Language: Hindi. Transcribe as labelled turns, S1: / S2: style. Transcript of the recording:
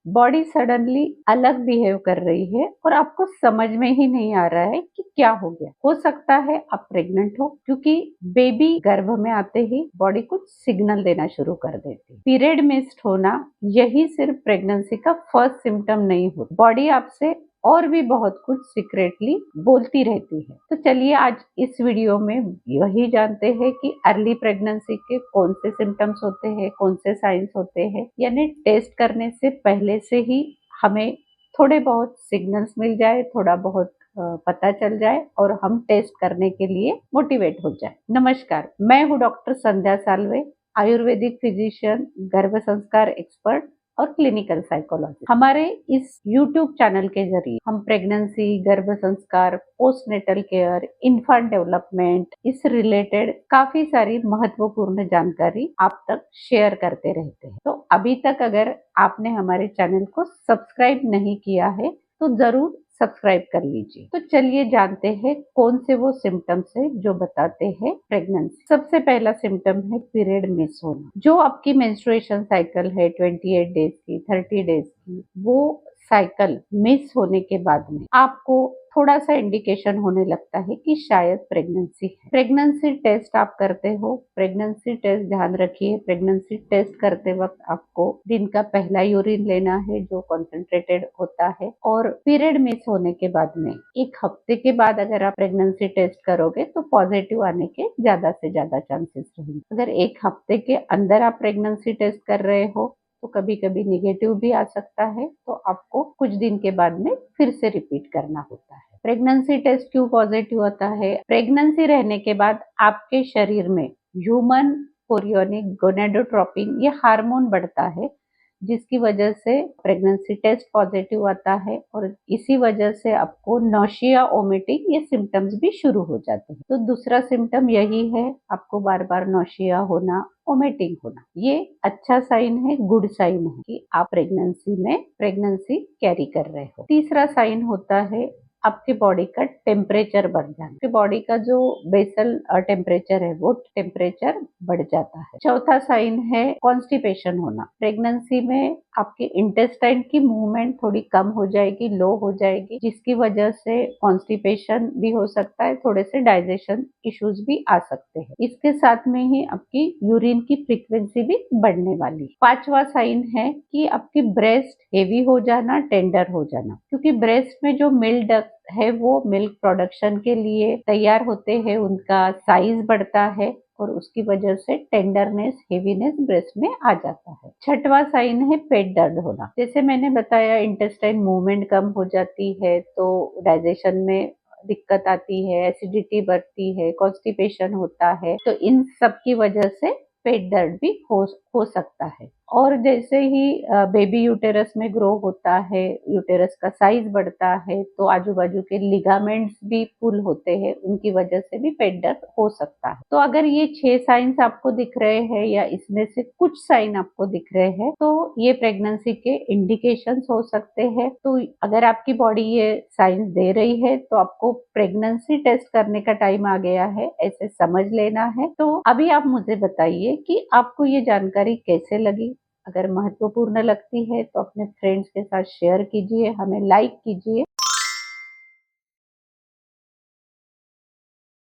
S1: बॉडी सडनली अलग बिहेव कर रही है और आपको समझ में ही नहीं आ रहा है कि क्या हो गया। हो सकता है आप प्रेग्नेंट हो, क्योंकि बेबी गर्भ में आते ही बॉडी कुछ सिग्नल देना शुरू कर देती है। पीरियड मिस्ड होना यही सिर्फ प्रेगनेंसी का फर्स्ट सिम्टम नहीं होता, बॉडी आपसे और भी बहुत कुछ सीक्रेटली बोलती रहती है। तो चलिए आज इस वीडियो में यही जानते हैं कि अर्ली प्रेगनेंसी के कौन से सिम्टम्स होते हैं, कौन से साइंस होते हैं, यानी टेस्ट करने से पहले से ही हमें थोड़े बहुत सिग्नल्स मिल जाए, थोड़ा बहुत पता चल जाए और हम टेस्ट करने के लिए मोटिवेट हो जाए। नमस्कार, मैं हूँ डॉक्टर संध्या साल्वे, आयुर्वेदिक फिजिशियन, गर्भ संस्कार एक्सपर्ट और क्लिनिकल साइकोलॉजिस्ट। हमारे इस YouTube चैनल के जरिए हम प्रेगनेंसी, गर्भ संस्कार, पोस्टनेटल केयर, इन्फेंट डेवलपमेंट, इस रिलेटेड काफी सारी महत्वपूर्ण जानकारी आप तक शेयर करते रहते हैं। तो अभी तक अगर आपने हमारे चैनल को सब्सक्राइब नहीं किया है तो जरूर सब्सक्राइब कर लीजिए। तो चलिए जानते हैं कौन से वो सिम्टम्स है जो बताते हैं प्रेगनेंसी। सबसे पहला सिम्टम है पीरियड मिस होना। जो आपकी मेंस्ट्रुएशन साइकिल है 28 डेज की, 30 डेज की, वो साइकिल मिस होने के बाद में आपको थोड़ा सा इंडिकेशन होने लगता है कि शायद प्रेगनेंसी है। प्रेगनेंसी टेस्ट आप करते हो, प्रेगनेंसी टेस्ट ध्यान रखिए, प्रेगनेंसी टेस्ट करते वक्त आपको दिन का पहला यूरिन लेना है जो कॉन्सेंट्रेटेड होता है, और पीरियड मिस होने के बाद में 1 हफ्ते के बाद अगर आप प्रेगनेंसी टेस्ट करोगे तो पॉजिटिव आने के ज्यादा से ज्यादा चांसेस रहेंगे। अगर 1 हफ्ते के अंदर आप प्रेगनेंसी टेस्ट कर रहे हो तो कभी कभी निगेटिव भी आ सकता है, तो आपको कुछ दिन के बाद में फिर से रिपीट करना होता है। प्रेगनेंसी टेस्ट क्यों पॉजिटिव होता है? प्रेगनेंसी रहने के बाद आपके शरीर में ह्यूमन कोरियोनिक गोनेडोट्रोपिन ये हार्मोन बढ़ता है, जिसकी वजह से प्रेगनेंसी टेस्ट पॉजिटिव आता है, और इसी वजह से आपको नौशिया, वोमिटिंग ये सिम्टम्स भी शुरू हो जाते हैं। तो दूसरा सिम्टम यही है, आपको बार बार नौशिया होना, वोमिटिंग होना। ये अच्छा साइन है, गुड साइन है कि आप प्रेगनेंसी कैरी कर रहे हो। तीसरा साइन होता है आपकी बॉडी का टेम्परेचर बढ़ जाना। आपकी बॉडी का जो बेसल टेम्परेचर है वो टेम्परेचर बढ़ जाता है। चौथा साइन है कॉन्स्टिपेशन होना। प्रेगनेंसी में आपके इंटेस्टाइन की मूवमेंट थोड़ी कम हो जाएगी, लो हो जाएगी, जिसकी वजह से कॉन्स्टिपेशन भी हो सकता है, थोड़े से डाइजेशन इश्यूज भी आ सकते हैं। इसके साथ में ही आपकी यूरिन की फ्रीक्वेंसी भी बढ़ने वाली। पांचवा साइन है कि आपकी ब्रेस्ट हेवी हो जाना, टेंडर हो जाना, क्योंकि ब्रेस्ट में जो मिल्क डक्ट है वो मिल्क प्रोडक्शन के लिए तैयार होते हैं, उनका साइज बढ़ता है और उसकी वजह से टेंडरनेस, हेवीनेस ब्रेस्ट में आ जाता है। छठवां साइन है पेट दर्द होना। जैसे मैंने बताया, इंटेस्टाइन मूवमेंट कम हो जाती है तो डाइजेशन में दिक्कत आती है, एसिडिटी बढ़ती है, कॉन्स्टिपेशन होता है, तो इन सब की वजह से पेट दर्द भी हो सकता है। और जैसे ही बेबी यूटेरस में ग्रो होता है, यूटेरस का साइज बढ़ता है, तो आजू बाजू के लिगामेंट्स भी पुल होते हैं, उनकी वजह से भी पेट दर्द हो सकता है। तो अगर ये 6 साइंस आपको दिख रहे हैं या इसमें से कुछ साइन आपको दिख रहे हैं तो ये प्रेगनेंसी के इंडिकेशंस हो सकते हैं। तो अगर आपकी बॉडी ये साइंस दे रही है तो आपको प्रेगनेंसी टेस्ट करने का टाइम आ गया है, ऐसे समझ लेना है। तो अभी आप मुझे बताइए कि आपको ये जानकारी कैसे लगी। अगर महत्वपूर्ण लगती है तो अपने फ्रेंड्स के साथ शेयर कीजिए, हमें लाइक कीजिए